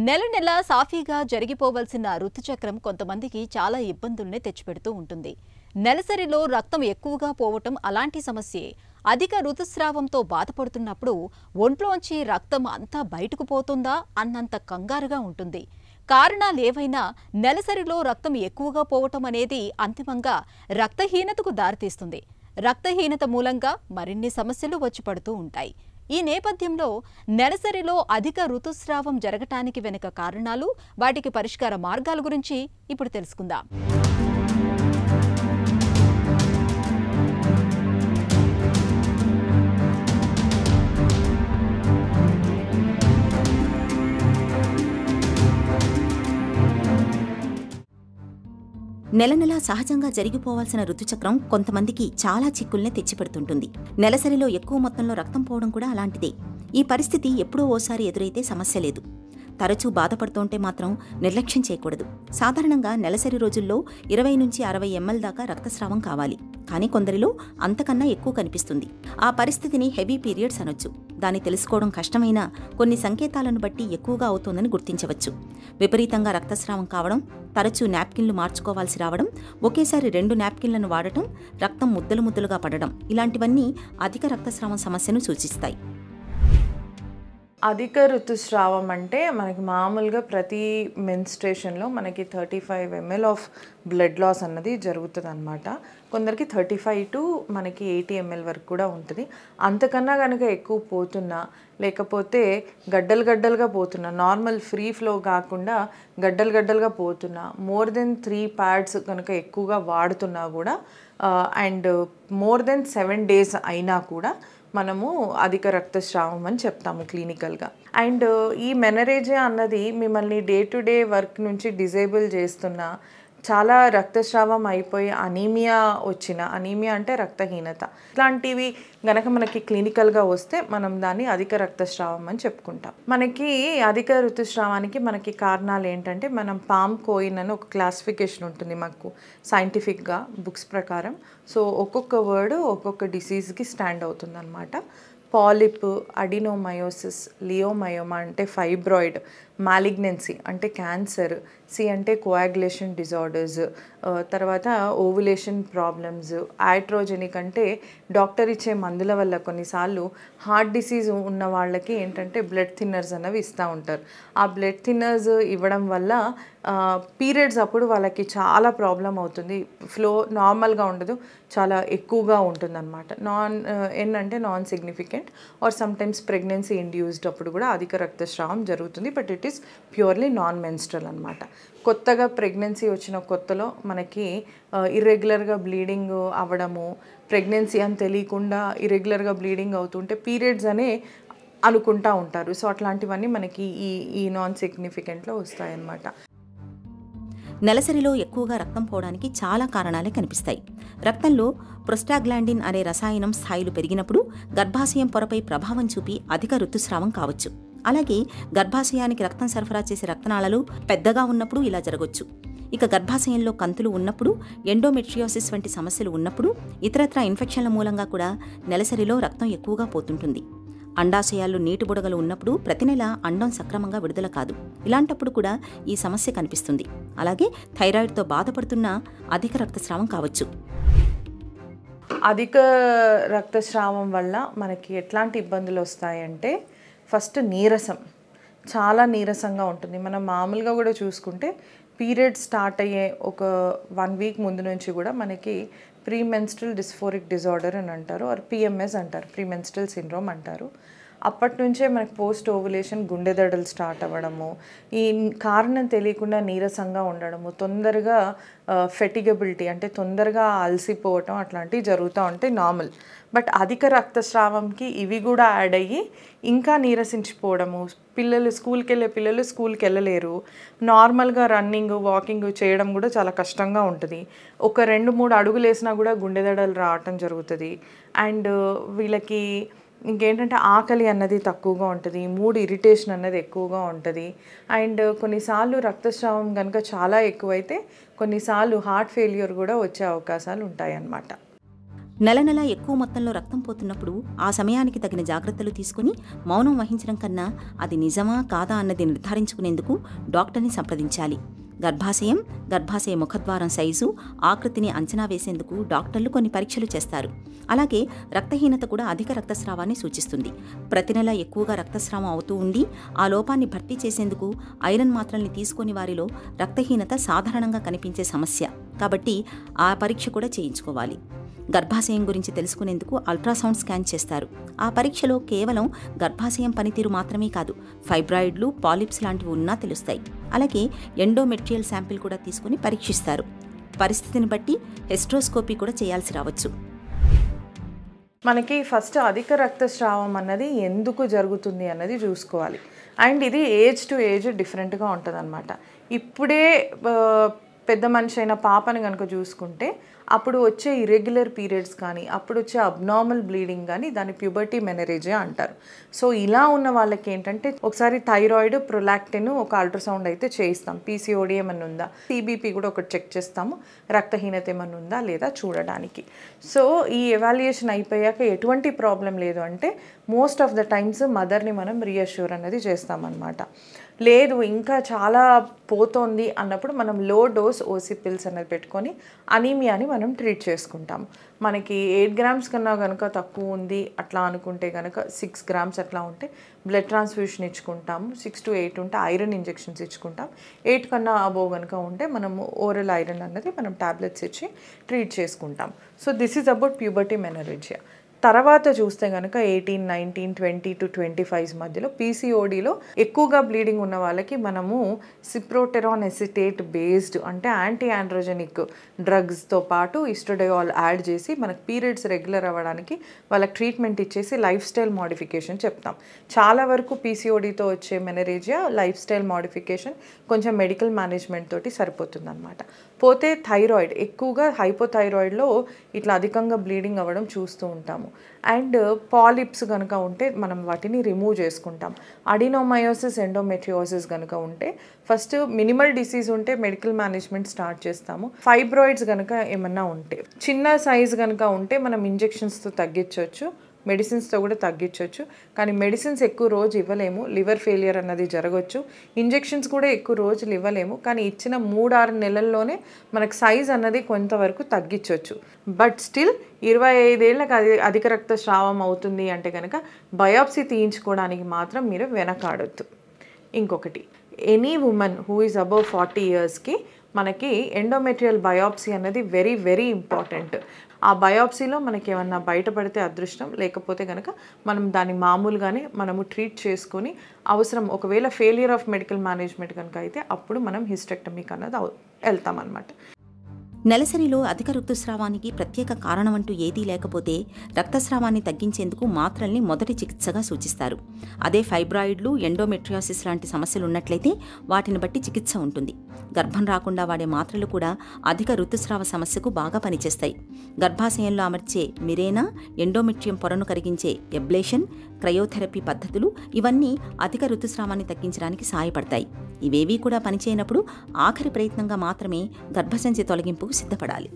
నెల నెల సాఫీగా జరిగిపోవలసిన ఋతుచక్రం కొంతమందికి చాలా ఇబ్బందుల్ని తెచ్చిపెడుతూ ఉంటుంది. నెలసరిలో రక్తం ఎక్కువగా పోవటం అలాంటి సమస్యే. అధిక ఋతుస్రావంతో బాధపడుతున్నప్పుడు ఒంట్లోంచి రక్తం అంతా బయటకు పోతుందా అన్నంత కంగారుగా ఉంటుంది. కారణాలేవైనా నెలసరిలో రక్తం ఎక్కువగా పోవటం అనేది అంతిమంగా రక్తహీనతకు దారితీస్తుంది. రక్తహీనత మూలంగా మరిన్ని సమస్యలు వచ్చి పడుతూ ఉంటాయి. ఈ నేపథ్యంలో నెలసరిలో అధిక ఋతుస్రావం జరగటానికి వెనుక కారణాలు, వాటికి పరిష్కార మార్గాల గురించి ఇప్పుడు తెలుసుకుందాం. నెల నెల సహజంగా జరిగిపోవాల్సిన ఋతుచక్రం కొంతమందికి చాలా చిక్కుల్ని తెచ్చిపెడుతుంటుంది. నెలసరిలో ఎక్కువ మొత్తంలో రక్తం పోవడం కూడా అలాంటిదే. ఈ పరిస్థితి ఎప్పుడో ఓసారి ఎదురైతే సమస్య లేదు. తరచూ బాధపడుతుంటే మాత్రం నిర్లక్ష్యం చేయకూడదు. సాధారణంగా నెలసరి రోజుల్లో 20 నుంచి 60 ml దాకా రక్తస్రావం కావాలి. కానీ కొందరిలో అంతకన్నా ఎక్కువ కనిపిస్తుంది. ఆ పరిస్థితిని హెవీ పీరియడ్స్ అనొచ్చు. దాన్ని తెలుసుకోవడం కష్టమైనా కొన్ని సంకేతాలను బట్టి ఎక్కువగా అవుతోందని గుర్తించవచ్చు. విపరీతంగా రక్తస్రావం కావడం, తరచూ నాప్కిన్లు మార్చుకోవాల్సి రావడం, ఒకేసారి 2 నాప్కిన్లను వాడటం, రక్తం ముద్దలు ముద్దలుగా పడడం, ఇలాంటివన్నీ అధిక రక్తస్రావం సమస్యను సూచిస్తాయి. అధిక ఋతుస్రావం అంటే మనకి మామూలుగా ప్రతి మెన్స్ట్రేషన్లో మనకి 35 ml ఆఫ్ బ్లడ్ లాస్ అన్నది జరుగుతుంది అనమాట. కొందరికి 35 టు మనకి 80 ml వరకు కూడా ఉంటుంది. అంతకన్నా కనుక ఎక్కువ పోతున్నా, లేకపోతే గడ్డలు గడ్డలుగా పోతున్నా, నార్మల్ ఫ్రీ ఫ్లో కాకుండా గడ్డలు గడ్డలుగా పోతున్నా, మోర్ దెన్ 3 ప్యాడ్స్ కనుక ఎక్కువగా వాడుతున్నా కూడా అండ్ మోర్ దెన్ 7 days అయినా కూడా మనము అధిక రక్తస్రావం అని చెప్తాము క్లినికల్గా. అండ్ ఈ మెనరేజియా అన్నది మిమ్మల్ని డే టు డే వర్క్ నుంచి డిజేబుల్ చేస్తున్న, చాలా రక్తస్రావం అయిపోయి అనీమియా వచ్చిన, అనీమియా అంటే రక్తహీనత, ఇట్లాంటివి గనక మనకి క్లినికల్గా వస్తే మనం దాన్ని అధిక రక్తస్రావం అని చెప్పుకుంటాం. మనకి అధిక ఋతుస్రావానికి మనకి కారణాలు ఏంటంటే, మనం పామ్ కోయిన్ అని ఒక క్లాసిఫికేషన్ ఉంటుంది మాకు సైంటిఫిక్గా బుక్స్ ప్రకారం. సో ఒక్కొక్క వర్డ్ ఒక్కొక్క డిసీజ్కి స్టాండ్ అవుతుంది అనమాట. పాలిప్, అడినోమయోసిస్, లియోమయోమా అంటే ఫైబ్రాయిడ్, మాలిగ్నెన్సీ అంటే క్యాన్సర్, సి అంటే కోయాగులేషన్ డిజార్డర్స్, తర్వాత ఓవులేషన్ ప్రాబ్లమ్స్, ఆయిట్రోజెనిక్ అంటే డాక్టర్ ఇచ్చే మందుల వల్ల కొన్నిసార్లు హార్ట్ డిసీజ్ ఉన్న వాళ్ళకి ఏంటంటే బ్లడ్ థిన్నర్స్ అన్నవి ఇస్తూ ఉంటారు. ఆ బ్లడ్ థిన్నర్స్ ఇవ్వడం వల్ల పీరియడ్స్ అప్పుడు వాళ్ళకి చాలా ప్రాబ్లం అవుతుంది. ఫ్లో నార్మల్గా ఉండదు, చాలా ఎక్కువగా ఉంటుంది అనమాట. ఏంటంటే non significant or sometimes pregnancy induced అప్పుడు కూడా అధిక రక్తస్రావం జరుగుతుంది. But it is purely non menstrual అనమాట. కొత్తగా ప్రెగ్నెన్సీ వచ్చిన కొత్తలో మనకి ఇర్రెగ్యులర్గా బ్లీడింగ్ అవ్వడము, ప్రెగ్నెన్సీ అని తెలియకుండా ఇర్రెగ్యులర్గా బ్లీడింగ్ అవుతుంటే పీరియడ్స్ అనే అనుకుంటూ ఉంటారు. సో అట్లాంటివన్నీ మనకి ఈ నాన్ సిగ్నిఫికెంట్లో వస్తాయన్నమాట. నెలసరిలో ఎక్కువగా రక్తం పోవడానికి చాలా కారణాలే కనిపిస్తాయి. రక్తంలో ప్రోస్టాగ్లాండిన్ అనే రసాయనం స్థాయిలు పెరిగినప్పుడు గర్భాశయం పొరపై ప్రభావం చూపి అధిక ఋతుస్రావం కావచ్చు. అలాగే గర్భాశయానికి రక్తం సరఫరా చేసే రక్తనాళాలు పెద్దగా ఉన్నప్పుడు ఇలా జరగొచ్చు. ఇక గర్భాశయంలో కంతులు ఉన్నప్పుడు, ఎండోమెట్రియోసిస్ వంటి సమస్యలు ఉన్నప్పుడు, ఇతరత్రా ఇన్ఫెక్షన్ల మూలంగా కూడా నెలసరిలో రక్తం ఎక్కువగా పోతుంటుంది. అండాశయాల్లో నీటి బుడగలు ఉన్నప్పుడు ప్రతి నెల అండం సక్రమంగా విడుదల కాదు. ఇలాంటప్పుడు కూడా ఈ సమస్య కనిపిస్తుంది. అలాగే థైరాయిడ్తో బాధపడుతున్న అధిక రక్తస్రావం కావచ్చు. అధిక రక్తస్రావం వల్ల మనకి ఎట్లాంటి ఇబ్బందులు వస్తాయంటే, ఫస్ట్ నీరసం, చాలా నీరసంగా ఉంటుంది. మనం మామూలుగా కూడా చూసుకుంటే పీరియడ్ స్టార్ట్ అయ్యే ఒక 1 week ముందు నుంచి కూడా మనకి ప్రీమెన్స్ట్రల్ డిస్ఫోరిక్ డిజార్డర్ అని అంటారు, ఆర్ PMS అంటారు, ప్రీమెన్స్ట్రల్ సిండ్రోమ్ అంటారు. అప్పటి నుంచే మనకి పోస్ట్ ఓవులేషన్ గుండె దడలు స్టార్ట్ అవ్వడము, ఈ కారణం తెలియకుండా నీరసంగా ఉండడము, తొందరగా ఫెటిగబిలిటీ అంటే తొందరగా అలసిపోవటం, అట్లాంటివి జరుగుతూ ఉంటాయి నార్మల్. బట్ అధిక రక్తస్రావంకి ఇవి కూడా యాడ్ అయ్యి ఇంకా నీరసించిపోవడము, స్కూల్కి వెళ్ళే పిల్లలు స్కూల్కి వెళ్ళలేరు, నార్మల్గా రన్నింగ్ వాకింగ్ చేయడం కూడా చాలా కష్టంగా ఉంటుంది. ఒక 2-3 అడుగులు వేసినా కూడా గుండె దడలు రావటం జరుగుతుంది. అండ్ వీళ్ళకి ఇంకేంటంటే ఆకలి అన్నది తక్కువగా ఉంటుంది, మూడ్ ఇరిటేషన్ అన్నది ఎక్కువగా ఉంటుంది. అండ్ కొన్నిసార్లు రక్తస్రావం కనుక చాలా ఎక్కువైతే కొన్నిసార్లు హార్ట్ ఫెయిల్యూర్ కూడా వచ్చే అవకాశాలు ఉంటాయి అన్నమాట. నెల నెల ఎక్కువ మొత్తంలో రక్తం పోతున్నప్పుడు ఆ సమయానికి తగిన జాగ్రత్తలు తీసుకుని మౌనం వహించడం కన్నా అది నిజమా కాదా అన్నది నిర్ధారించుకునేందుకు డాక్టర్ని సంప్రదించాలి. గర్భాశయ ముఖద్వారం సైజు, ఆకృతిని అంచనా వేసేందుకు డాక్టర్లు కొన్ని పరీక్షలు చేస్తారు. అలాగే రక్తహీనత కూడా అధిక రక్తస్రావాన్ని సూచిస్తుంది. ప్రతి నెల ఎక్కువగా రక్తస్రావం అవుతూ ఉండి ఆ లోపాన్ని భర్తీ చేసేందుకు ఐరన్ మాత్రల్ని తీసుకొని వారిలో రక్తహీనత సాధారణంగా కనిపించే సమస్య కాబట్టి ఆ పరీక్ష కూడా చేయించుకోవాలి. గర్భాశయం గురించి తెలుసుకునేందుకు అల్ట్రాసౌండ్ స్కాన్ చేస్తారు. ఆ పరీక్షలో కేవలం గర్భాశయం పనితీరు మాత్రమే కాదు, ఫైబ్రాయిడ్లు, పాలిప్స్ లాంటివి ఉన్నా తెలుస్తాయి. అలాగే ఎండోమెట్రియల్ శాంపిల్ కూడా తీసుకుని పరీక్షిస్తారు. పరిస్థితిని బట్టి హెస్ట్రోస్కోపీ కూడా చేయాల్సి రావచ్చు. మనకి ఫస్ట్ అధిక రక్తస్రావం అన్నది ఎందుకు జరుగుతుంది అన్నది చూసుకోవాలి. అండ్ ఇది ఏజ్ టు ఏజ్ డిఫరెంట్గా ఉంటుంది అనమాట. ఇప్పుడే పెద్ద మనిషి అయిన పాపని కనుక చూసుకుంటే అప్పుడు వచ్చే ఇర్రెగ్యులర్ పీరియడ్స్ కానీ అప్పుడు వచ్చే అబ్నార్మల్ బ్లీడింగ్ కానీ దాన్ని ప్యూబర్టీ మెనరేజియా అంటారు. సో ఇలా ఉన్న వాళ్ళకి ఏంటంటే ఒకసారి థైరాయిడ్, ప్రొలాక్టిన్ ఒక అల్ట్రాసౌండ్ అయితే చేయిస్తాం. పీసీఓడి ఏమన్నా ఉందా, సిబిపి కూడా ఒకటి చెక్ చేస్తాము, రక్తహీనత ఏమన్నా ఉందా లేదా చూడడానికి. సో ఈ ఎవాల్యుయేషన్ అయిపోయాక ఎటువంటి ప్రాబ్లం లేదు అంటే మోస్ట్ ఆఫ్ ద టైమ్స్ మదర్ని మనం రీఅష్యూర్ అనేది చేస్తామన్నమాట. లేదు ఇంకా చాలా పోతోంది అన్నప్పుడు మనం లో డోస్ ఓసీ పిల్స్ అనేది పెట్టుకొని అనీమియాని మనం ట్రీట్ చేసుకుంటాం. మనకి 8 grams కన్నా కనుక తక్కువ ఉంది అట్లా అనుకుంటే కనుక 6 grams అట్లా ఉంటే బ్లడ్ ట్రాన్స్ఫ్యూషన్ ఇచ్చుకుంటాము. 6 to 8 ఉంటే ఐరన్ ఇంజెక్షన్స్ ఇచ్చుకుంటాం. 8 కన్నా అబోవ్ కనుక ఉంటే మనము ఓరల్ ఐరన్ అన్నది మనం టాబ్లెట్స్ ఇచ్చి ట్రీట్ చేసుకుంటాం. So this is about puberty menorrhagia. తర్వాత చూస్తే కనుక 18, 19, 20 to 25 మధ్యలో పీసీఓడిలో ఎక్కువగా బ్లీడింగ్ ఉన్న వాళ్ళకి మనము సిప్రోటెరాన్ ఎసిటేట్ బేస్డ్ అంటే యాంటీ ఆండ్రోజెనిక్ డ్రగ్స్తో పాటు ఈస్ట్రోడయోల్ యాడ్ చేసి మనకు పీరియడ్స్ రెగ్యులర్ అవ్వడానికి వాళ్ళకి ట్రీట్మెంట్ ఇచ్చేసి లైఫ్ స్టైల్ మోడిఫికేషన్ చెప్తాం. చాలా వరకు పీసీఓడితో వచ్చే మెనరేజియా లైఫ్ స్టైల్ మోడిఫికేషన్ కొంచెం మెడికల్ మేనేజ్మెంట్ తోటి సరిపోతుంది అనమాట. పోతే థైరాయిడ్ ఎక్కువగా హైపోథైరాయిడ్లో ఇట్లా అధికంగా బ్లీడింగ్ అవ్వడం చూస్తూ ఉంటాము. అండ్ పాలిప్స్ కనుక ఉంటే మనం వాటిని రిమూవ్ చేసుకుంటాం. అడినోమయోసిస్, ఎండోమెట్రియోసిస్ కనుక ఉంటే ఫస్ట్ మినిమల్ డిసీజ్ ఉంటే మెడికల్ మేనేజ్మెంట్ స్టార్ట్ చేస్తాము. ఫైబ్రాయిడ్స్ కనుక ఏమన్నా ఉంటే, చిన్న సైజ్ కనుక ఉంటే మనం ఇంజెక్షన్స్తో తగ్గించవచ్చు, మెడిసిన్స్తో కూడా తగ్గించవచ్చు. కానీ మెడిసిన్స్ ఎక్కువ రోజు ఇవ్వలేము, లివర్ ఫెయిలియర్ అన్నది జరగవచ్చు. ఇంజెక్షన్స్ కూడా ఎక్కువ రోజులు ఇవ్వలేము, కానీ ఇచ్చిన 3-6 నెలల్లోనే మనకు సైజ్ అన్నది కొంతవరకు తగ్గించవచ్చు. బట్ స్టిల్ 25 ఏళ్ళకి అధిక రక్తస్రావం అవుతుంది అంటే కనుక బయాప్సీ తీయించుకోవడానికి మాత్రం మీరు వెనకాడొద్దు. ఇంకొకటి, any women who is above 40 yearsకి మనకి ఎండోమెట్రియల్ బయాప్సీ అన్నది వెరీ వెరీ ఇంపార్టెంట్. ఆ బయాప్సీలో మనకి ఏమన్నా బయటపడితే అదృష్టం, లేకపోతే కనుక మనం దాన్ని మామూలుగానే మనము ట్రీట్ చేసుకొని అవసరం ఒకవేళ ఫెయిలియర్ ఆఫ్ మెడికల్ మేనేజ్మెంట్ కనుక అయితే అప్పుడు మనం హిస్టెక్టమీకి అన్నది వెళ్తామన్నమాట. నెలసరిలో అధిక ఋతుస్రావానికి ప్రత్యేక కారణమంటూ ఏదీ లేకపోతే రక్తస్రావాన్ని తగ్గించేందుకు మాత్రల్ని మొదటి చికిత్సగా సూచిస్తారు. అదే ఫైబ్రాయిడ్లు, ఎండోమెట్రియాసిస్ లాంటి సమస్యలున్నట్లయితే వాటిని బట్టి చికిత్స ఉంటుంది. గర్భం రాకుండా వాడే మాత్రలు కూడా అధిక ఋతుస్రావ సమస్యకు బాగా పనిచేస్తాయి. గర్భాశయంలో అమర్చే మిరేనా, ఎండోమెట్రియం పొరను కరిగించే ఎబ్లేషన్, క్రయోథెరపీ పద్ధతులు ఇవన్నీ అధిక ఋతుస్రావాన్ని తగ్గించడానికి సహాయపడతాయి. ఇవేవీ కూడా పనిచేయనప్పుడు ఆఖరి ప్రయత్నంగా మాత్రమే గర్భసంచి తొలగింపుకు సిద్ధపడాలి.